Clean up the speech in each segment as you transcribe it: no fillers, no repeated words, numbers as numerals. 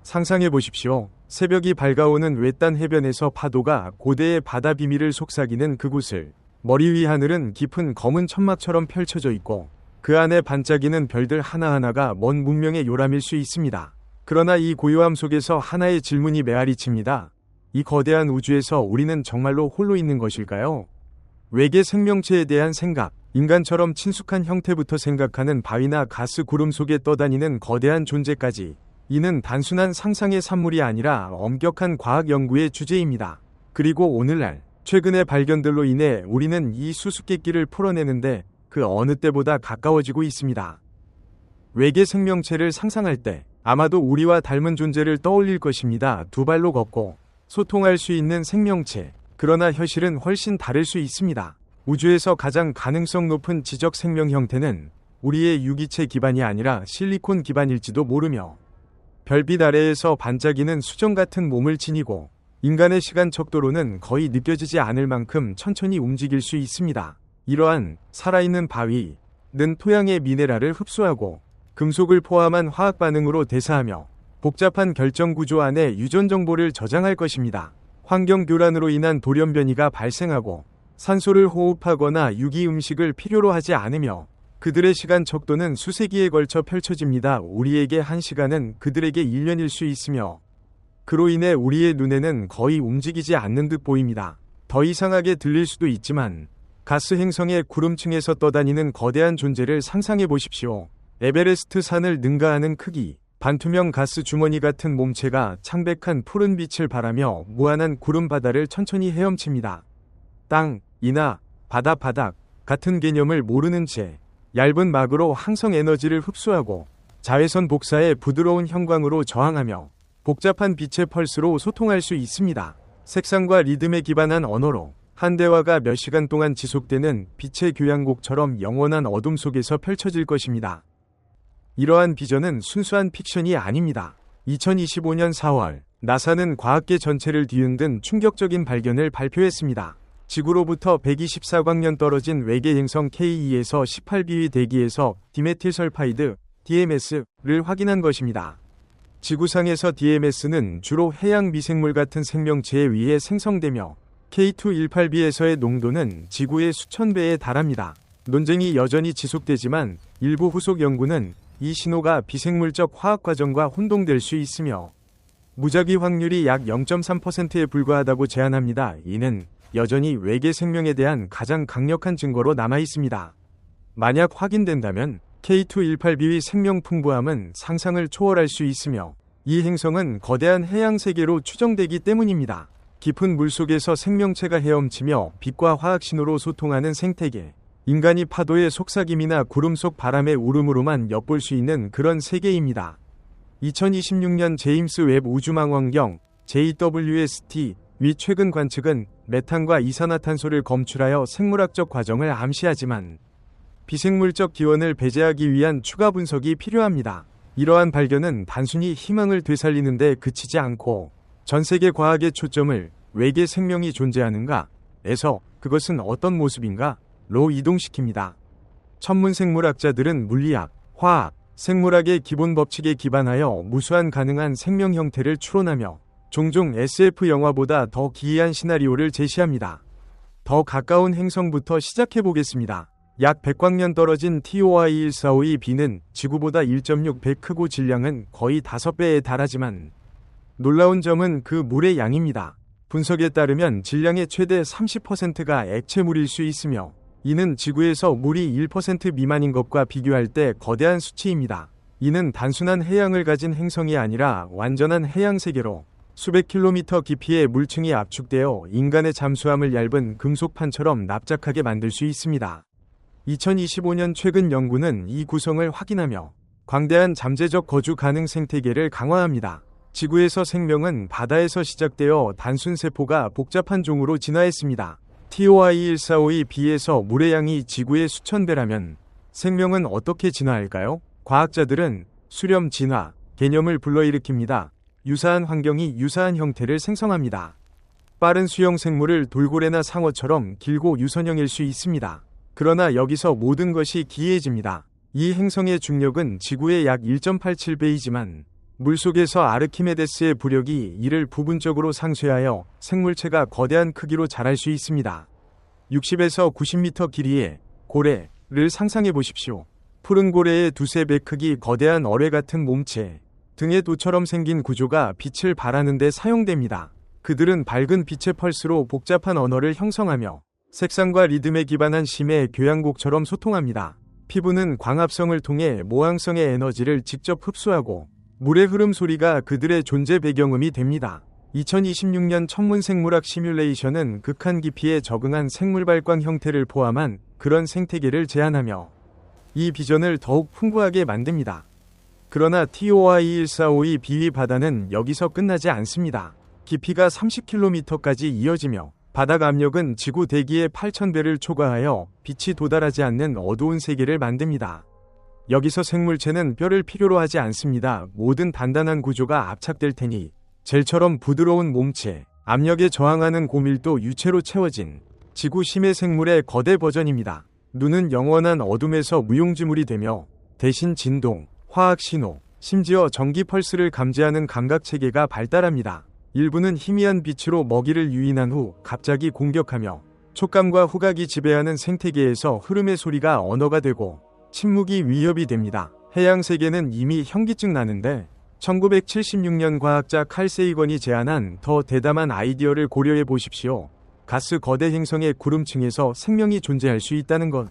상상해 보십시오. 새벽이 밝아오는 외딴 해변에서 파도가 고대의 바다 비밀을 속삭이는 그곳을. 머리 위 하늘은 깊은 검은 천막처럼 펼쳐져 있고 그 안에 반짝이는 별들 하나하나가 먼 문명의 요람일 수 있습니다. 그러나 이 고요함 속에서 하나의 질문이 메아리칩니다. 이 거대한 우주에서 우리는 정말로 홀로 있는 것일까요? 외계 생명체에 대한 생각, 인간처럼 친숙한 형태부터 생각하는 바위나 가스 구름 속에 떠다니는 거대한 존재까지. 이는 단순한 상상의 산물이 아니라 엄격한 과학 연구의 주제입니다. 그리고 오늘날 최근의 발견들로 인해 우리는 이 수수께끼를 풀어내는데 그 어느 때보다 가까워지고 있습니다. 외계 생명체를 상상할 때 아마도 우리와 닮은 존재를 떠올릴 것입니다. 두 발로 걷고 소통할 수 있는 생명체. 그러나 현실은 훨씬 다를 수 있습니다. 우주에서 가장 가능성 높은 지적 생명 형태는 우리의 유기체 기반이 아니라 실리콘 기반일지도 모르며 별빛 아래에서 반짝이는 수정 같은 몸을 지니고 인간의 시간 척도로는 거의 느껴지지 않을 만큼 천천히 움직일 수 있습니다. 이러한 살아있는 바위는 토양의 미네랄을 흡수하고 금속을 포함한 화학 반응으로 대사하며 복잡한 결정 구조 안에 유전 정보를 저장할 것입니다. 환경 교란으로 인한 돌연 변이가 발생하고 산소를 호흡하거나 유기 음식을 필요로 하지 않으며 그들의 시간 척도는 수세기에 걸쳐 펼쳐집니다. 우리에게 한 시간은 그들에게 1년일 수 있으며 그로 인해 우리의 눈에는 거의 움직이지 않는 듯 보입니다. 더 이상하게 들릴 수도 있지만 가스 행성의 구름층에서 떠다니는 거대한 존재를 상상해 보십시오. 에베레스트 산을 능가하는 크기, 반투명 가스 주머니 같은 몸체가 창백한 푸른 빛을 발하며 무한한 구름 바다를 천천히 헤엄칩니다. 땅, 이나, 바다 바닥 같은 개념을 모르는 채 얇은 막으로 항성 에너지를 흡수하고 자외선 복사의 부드러운 형광으로 저항하며 복잡한 빛의 펄스로 소통할 수 있습니다. 색상과 리듬에 기반한 언어로 한 대화가 몇 시간 동안 지속되는 빛의 교향곡처럼 영원한 어둠 속에서 펼쳐질 것입니다. 이러한 비전은 순수한 픽션이 아닙니다. 2025년 4월 나사는 과학계 전체를 뒤흔든 충격적인 발견을 발표했습니다. 지구로부터 124광년 떨어진 외계 행성 K2에서 18기의 대기에서 디메틸설파이드, DMS를 확인한 것입니다. 지구상에서 DMS는 주로 해양 미생물 같은 생명체에 의해 생성되며 K218b에서의 농도는 지구의 수천 배에 달합니다. 논쟁이 여전히 지속되지만 일부 후속 연구는 이 신호가 비생물적 화학 과정과 혼동될 수 있으며 무작위 확률이 약 0.3%에 불과하다고 제안합니다. 이는 여전히 외계 생명에 대한 가장 강력한 증거로 남아 있습니다. 만약 확인된다면 K218b의 생명 풍부함은 상상을 초월할 수 있으며 이 행성은 거대한 해양 세계로 추정되기 때문입니다. 깊은 물속에서 생명체가 헤엄치며 빛과 화학 신호로 소통하는 생태계. 인간이 파도의 속삭임이나 구름 속 바람의 울음으로만 엿볼 수 있는 그런 세계입니다. 2026년 제임스 웹 우주망원경 JWST 위 최근 관측은 메탄과 이산화탄소를 검출하여 생물학적 과정을 암시하지만 비생물적 기원을 배제하기 위한 추가 분석이 필요합니다. 이러한 발견은 단순히 희망을 되살리는 데 그치지 않고 전 세계 과학의 초점을 외계 생명이 존재하는가?에서 그것은 어떤 모습인가? 로 이동시킵니다. 천문생물학자들은 물리학, 화학, 생물학의 기본 법칙에 기반하여 무수한 가능한 생명 형태를 추론하며 종종 SF 영화보다 더 기이한 시나리오를 제시합니다. 더 가까운 행성부터 시작해보겠습니다. 약 100광년 떨어진 TOI-1452b는 지구보다 1.6배 크고 질량은 거의 5배에 달하지만 놀라운 점은 그 물의 양입니다. 분석에 따르면 질량의 최대 30%가 액체물일 수 있으며 이는 지구에서 물이 1% 미만인 것과 비교할 때 거대한 수치입니다. 이는 단순한 해양을 가진 행성이 아니라 완전한 해양 세계로 수백 킬로미터 깊이의 물층이 압축되어 인간의 잠수함을 얇은 금속판처럼 납작하게 만들 수 있습니다. 2025년 최근 연구는 이 구성을 확인하며 광대한 잠재적 거주 가능 생태계를 강화합니다. 지구에서 생명은 바다에서 시작되어 단순 세포가 복잡한 종으로 진화했습니다. TOI-1452b에서 물의 양이 지구의 수천 배라면 생명은 어떻게 진화할까요? 과학자들은 수렴 진화 개념을 불러일으킵니다. 유사한 환경이 유사한 형태를 생성합니다. 빠른 수영 생물을 돌고래나 상어처럼 길고 유선형일 수 있습니다. 그러나 여기서 모든 것이 기이해집니다. 이 행성의 중력은 지구의 약 1.87배이지만 물속에서 아르키메데스의 부력이 이를 부분적으로 상쇄하여 생물체가 거대한 크기로 자랄 수 있습니다. 60에서 90m 길이의 고래를 상상해 보십시오. 푸른 고래의 두세 배 크기 거대한 어뢰 같은 몸체, 등에 도처럼 생긴 구조가 빛을 발하는 데 사용됩니다. 그들은 밝은 빛의 펄스로 복잡한 언어를 형성하며 색상과 리듬에 기반한 심해 교향곡처럼 소통합니다. 피부는 광합성을 통해 모항성의 에너지를 직접 흡수하고 물의 흐름 소리가 그들의 존재 배경음이 됩니다. 2026년 천문생물학 시뮬레이션은 극한 깊이에 적응한 생물발광 형태를 포함한 그런 생태계를 제안하며 이 비전을 더욱 풍부하게 만듭니다. 그러나 TOI-21452 비위 바다는 여기서 끝나지 않습니다. 깊이가 30km까지 이어지며 바닥 압력은 지구 대기의 8,000배를 초과하여 빛이 도달하지 않는 어두운 세계를 만듭니다. 여기서 생물체는 뼈를 필요로 하지 않습니다. 모든 단단한 구조가 압착될 테니 젤처럼 부드러운 몸체, 압력에 저항하는 고밀도 유체로 채워진 지구 심해 생물의 거대 버전입니다. 눈은 영원한 어둠에서 무용지물이 되며 대신 진동, 화학 신호, 심지어 전기 펄스를 감지하는 감각 체계가 발달합니다. 일부는 희미한 빛으로 먹이를 유인한 후 갑자기 공격하며 촉감과 후각이 지배하는 생태계에서 흐름의 소리가 언어가 되고 침묵이 위협이 됩니다. 해양 세계는 이미 현기증 나는데 1976년 과학자 칼 세이건이 제안한 더 대담한 아이디어를 고려해 보십시오. 가스 거대 행성의 구름층에서 생명이 존재할 수 있다는 것.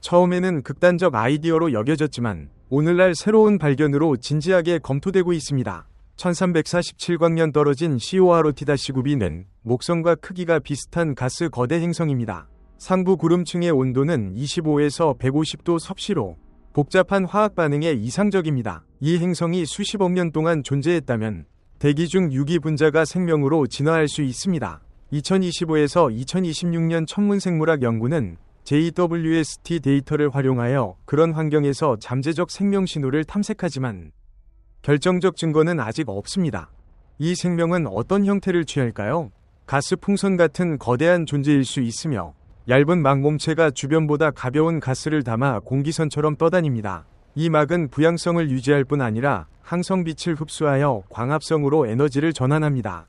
처음에는 극단적 아이디어로 여겨졌지만 오늘날 새로운 발견으로 진지하게 검토되고 있습니다. 1347광년 떨어진 COROT-9b는 목성과 크기가 비슷한 가스 거대 행성입니다. 상부 구름층의 온도는 25에서 150도 섭씨로 복잡한 화학 반응에 이상적입니다. 이 행성이 수십억 년 동안 존재했다면 대기 중 유기 분자가 생명으로 진화할 수 있습니다. 2025에서 2026년 천문생물학 연구는 JWST 데이터를 활용하여 그런 환경에서 잠재적 생명 신호를 탐색하지만 결정적 증거는 아직 없습니다. 이 생명은 어떤 형태를 취할까요? 가스 풍선 같은 거대한 존재일 수 있으며 얇은 막 몸체가 주변보다 가벼운 가스를 담아 공기선처럼 떠다닙니다. 이 막은 부양성을 유지할 뿐 아니라 항성빛을 흡수하여 광합성으로 에너지를 전환합니다.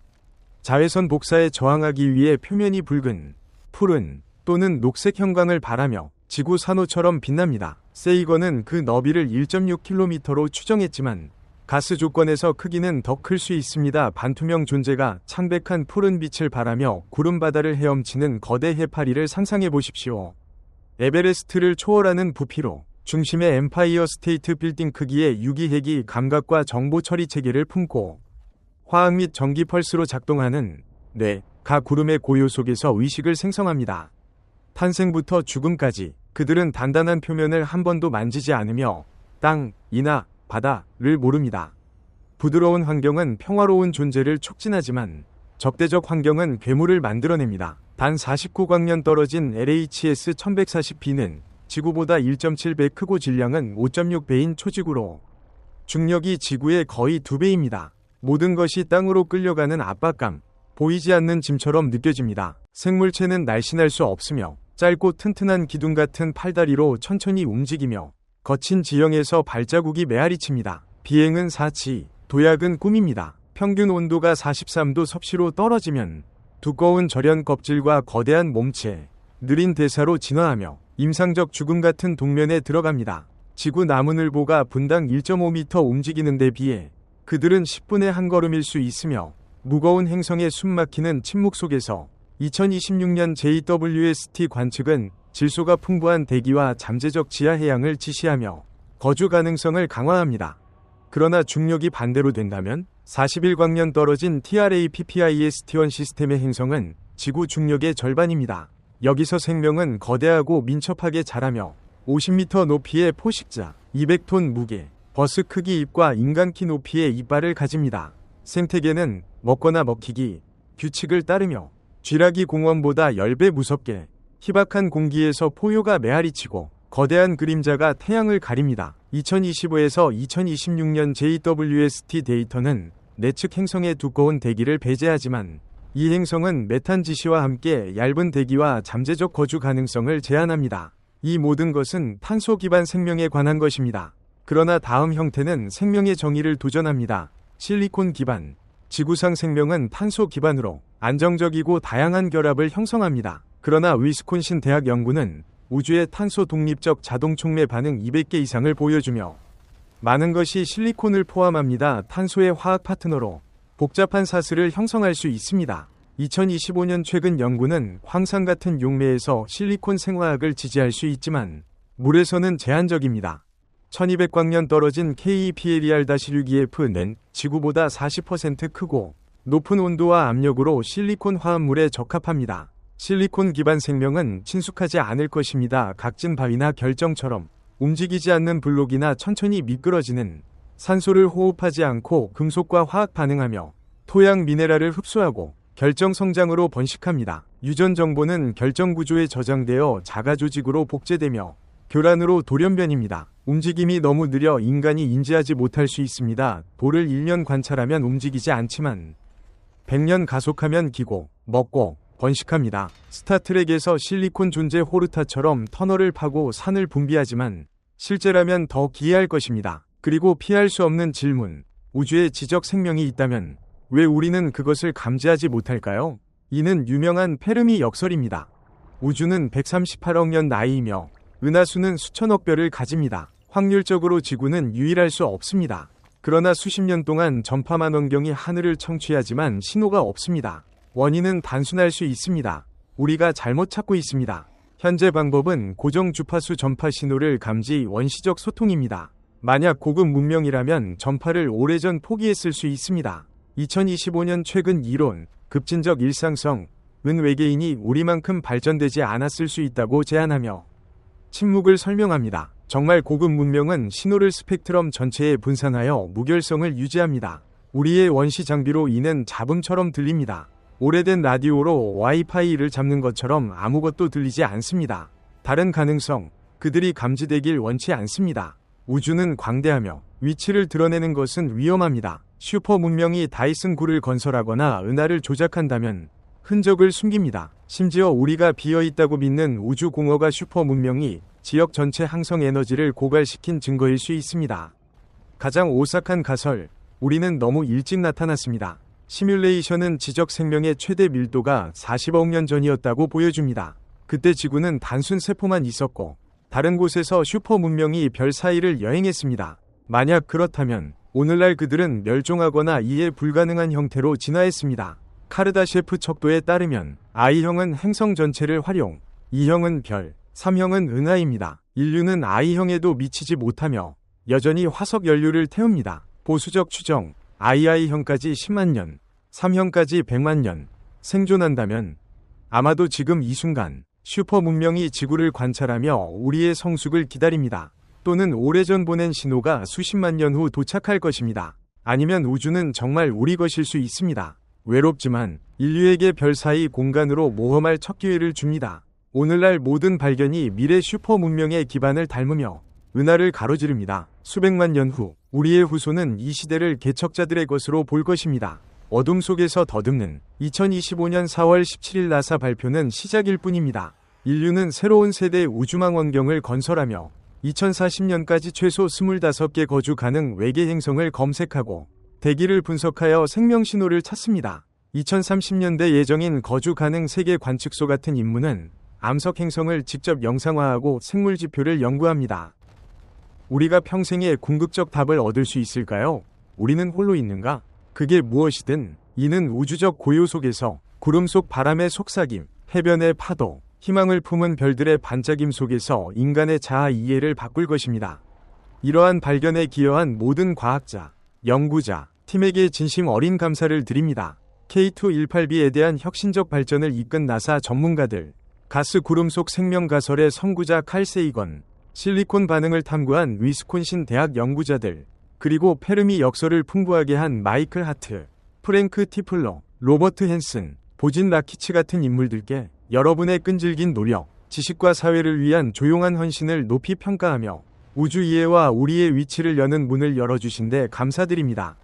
자외선 복사에 저항하기 위해 표면이 붉은, 푸른 또는 녹색 형광을 발하며 지구 산호처럼 빛납니다. 세이건은 그 너비를 1.6km로 추정했지만 가스 조건에서 크기는 더 클 수 있습니다. 반투명 존재가 창백한 푸른 빛을 발하며 구름바다를 헤엄치는 거대 해파리를 상상해 보십시오. 에베레스트를 초월하는 부피로 중심의 엠파이어 스테이트 빌딩 크기의 유기핵이 감각과 정보 처리 체계를 품고 화학 및 전기 펄스로 작동하는 가 구름의 고요 속에서 의식을 생성합니다. 탄생부터 죽음까지 그들은 단단한 표면을 한 번도 만지지 않으며 땅이나 바다를 모릅니다. 부드러운 환경은 평화로운 존재를 촉진하지만 적대적 환경은 괴물을 만들어냅니다. 단 49광년 떨어진 LHS 1140b는 지구보다 1.7배 크고 질량은 5.6배인 초지구로 중력이 지구의 거의 2배입니다. 모든 것이 땅으로 끌려가는 압박감, 보이지 않는 짐처럼 느껴집니다. 생물체는 날씬할 수 없으며 짧고 튼튼한 기둥 같은 팔다리로 천천히 움직이며 거친 지형에서 발자국이 메아리칩니다. 비행은 사치, 도약은 꿈입니다. 평균 온도가 43도 섭씨로 떨어지면 두꺼운 절연 껍질과 거대한 몸체, 느린 대사로 진화하며 임상적 죽음 같은 동면에 들어갑니다. 지구 나무늘보가 분당 1.5m 움직이는 데 비해 그들은 10분의 한 걸음일 수 있으며 무거운 행성의 숨막히는 침묵 속에서 2026년 JWST 관측은 질소가 풍부한 대기와 잠재적 지하 해양을 지시하며 거주 가능성을 강화합니다. 그러나 중력이 반대로 된다면 41광년 떨어진 TRAPPIST1 시스템의 행성은 지구 중력의 절반입니다. 여기서 생명은 거대하고 민첩하게 자라며 50m 높이의 포식자, 200톤 무게, 버스 크기 입과 인간 키 높이의 이빨을 가집니다. 생태계는 먹거나 먹히기 규칙을 따르며 쥐라기 공원보다 10배 무섭게 희박한 공기에서 포효가 메아리치고 거대한 그림자가 태양을 가립니다. 2025에서 2026년 JWST 데이터는 내측 행성의 두꺼운 대기를 배제하지만 이 행성은 메탄 지시와 함께 얇은 대기와 잠재적 거주 가능성을 제한합니다. 이 모든 것은 탄소 기반 생명에 관한 것입니다. 그러나 다음 형태는 생명의 정의를 도전합니다. 실리콘 기반. 지구상 생명은 탄소 기반으로 안정적이고 다양한 결합을 형성합니다. 그러나 위스콘신 대학 연구는 우주의 탄소 독립적 자동 촉매 반응 200개 이상을 보여주며 많은 것이 실리콘을 포함합니다. 탄소의 화학 파트너로 복잡한 사슬을 형성할 수 있습니다. 2025년 최근 연구는 황산 같은 용매에서 실리콘 생화학을 지지할 수 있지만 물에서는 제한적입니다. 1200광년 떨어진 KEPLR-6EF는 지구보다 40% 크고 높은 온도와 압력으로 실리콘 화합물에 적합합니다. 실리콘 기반 생명은 친숙하지 않을 것입니다. 각진 바위나 결정처럼 움직이지 않는 블록이나 천천히 미끄러지는 산소를 호흡하지 않고 금속과 화학 반응하며 토양 미네랄을 흡수하고 결정 성장으로 번식합니다. 유전 정보는 결정 구조에 저장되어 자가 조직으로 복제되며 교란으로 돌연변입니다. 움직임이 너무 느려 인간이 인지하지 못할 수 있습니다. 돌을 1년 관찰하면 움직이지 않지만 100년 가속하면 기고, 먹고, 번식합니다. 스타트rek에서 실리콘 존재 호르타처럼 터널을 파고 산을 분비하지만 실제라면 더 기이할 것입니다. 그리고 피할 수 없는 질문. 우주에 지적 생명이 있다면 왜 우리는 그것을 감지하지 못할까요? 이는 유명한 페르미 역설입니다. 우주는 138억 년 나이이며 은하수는 수천억 별을 가집니다. 확률적으로 지구는 유일할 수 없습니다. 그러나 수십 년 동안 전파망 원경이 하늘을 청취하지만 신호가 없습니다. 원인은 단순할 수 있습니다. 우리가 잘못 찾고 있습니다. 현재 방법은 고정 주파수 전파 신호를 감지 원시적 소통입니다. 만약 고급 문명이라면 전파를 오래전 포기했을 수 있습니다. 2025년 최근 이론, 급진적 일상성, 은 외계인이 우리만큼 발전되지 않았을 수 있다고 제안하며 침묵을 설명합니다. 정말 고급 문명은 신호를 스펙트럼 전체에 분산하여 무결성을 유지합니다. 우리의 원시 장비로 이는 잡음처럼 들립니다. 오래된 라디오로 와이파이를 잡는 것처럼 아무것도 들리지 않습니다. 다른 가능성, 그들이 감지되길 원치 않습니다. 우주는 광대하며 위치를 드러내는 것은 위험합니다. 슈퍼 문명이 다이슨 굴을 건설하거나 은하를 조작한다면 흔적을 숨깁니다. 심지어 우리가 비어있다고 믿는 우주공허가 슈퍼 문명이 지역 전체 항성 에너지를 고갈시킨 증거일 수 있습니다. 가장 오싹한 가설, 우리는 너무 일찍 나타났습니다. 시뮬레이션은 지적 생명의 최대 밀도가 40억 년 전이었다고 보여줍니다. 그때 지구는 단순 세포만 있었고 다른 곳에서 슈퍼 문명이 별 사이를 여행했습니다. 만약 그렇다면 오늘날 그들은 멸종하거나 이해 불가능한 형태로 진화했습니다. 카르다셰프 척도에 따르면 I형은 행성 전체를 활용, 2형은 별, 3형은 은하입니다. 인류는 I형에도 미치지 못하며 여전히 화석 연료를 태웁니다. 보수적 추정, II형까지 10만 년, 3형까지 100만 년 생존한다면 아마도 지금 이 순간 슈퍼 문명이 지구를 관찰하며 우리의 성숙을 기다립니다. 또는 오래전 보낸 신호가 수십만 년 후 도착할 것입니다. 아니면 우주는 정말 우리 것일 수 있습니다. 외롭지만 인류에게 별 사이 공간으로 모험할 첫 기회를 줍니다. 오늘날 모든 발견이 미래 슈퍼 문명의 기반을 닮으며 은하를 가로지릅니다. 수백만 년 후 우리의 후손은 이 시대를 개척자들의 것으로 볼 것입니다. 어둠 속에서 더듬는 2025년 4월 17일 나사 발표는 시작일 뿐입니다. 인류는 새로운 세대의 우주망 원경을 건설하며 2040년까지 최소 25개 거주 가능 외계 행성을 검색하고 대기를 분석하여 생명 신호를 찾습니다. 2030년대 예정인 거주 가능 세계 관측소 같은 임무는 암석 행성을 직접 영상화하고 생물 지표를 연구합니다. 우리가 평생에 궁극적 답을 얻을 수 있을까요? 우리는 홀로 있는가? 그게 무엇이든 이는 우주적 고요 속에서 구름 속 바람의 속삭임, 해변의 파도, 희망을 품은 별들의 반짝임 속에서 인간의 자아 이해를 바꿀 것입니다. 이러한 발견에 기여한 모든 과학자, 연구자, 팀에게 진심 어린 감사를 드립니다. K218B에 대한 혁신적 발전을 이끈 나사 전문가들, 가스 구름 속 생명 가설의 선구자 칼 세이건, 실리콘 반응을 탐구한 위스콘신 대학 연구자들, 그리고 페르미 역설을 풍부하게 한 마이클 하트, 프랭크 티플러, 로버트 헨슨, 보진 라키츠 같은 인물들께 여러분의 끈질긴 노력, 지식과 사회를 위한 조용한 헌신을 높이 평가하며 우주 이해와 우리의 위치를 여는 문을 열어주신 데 감사드립니다.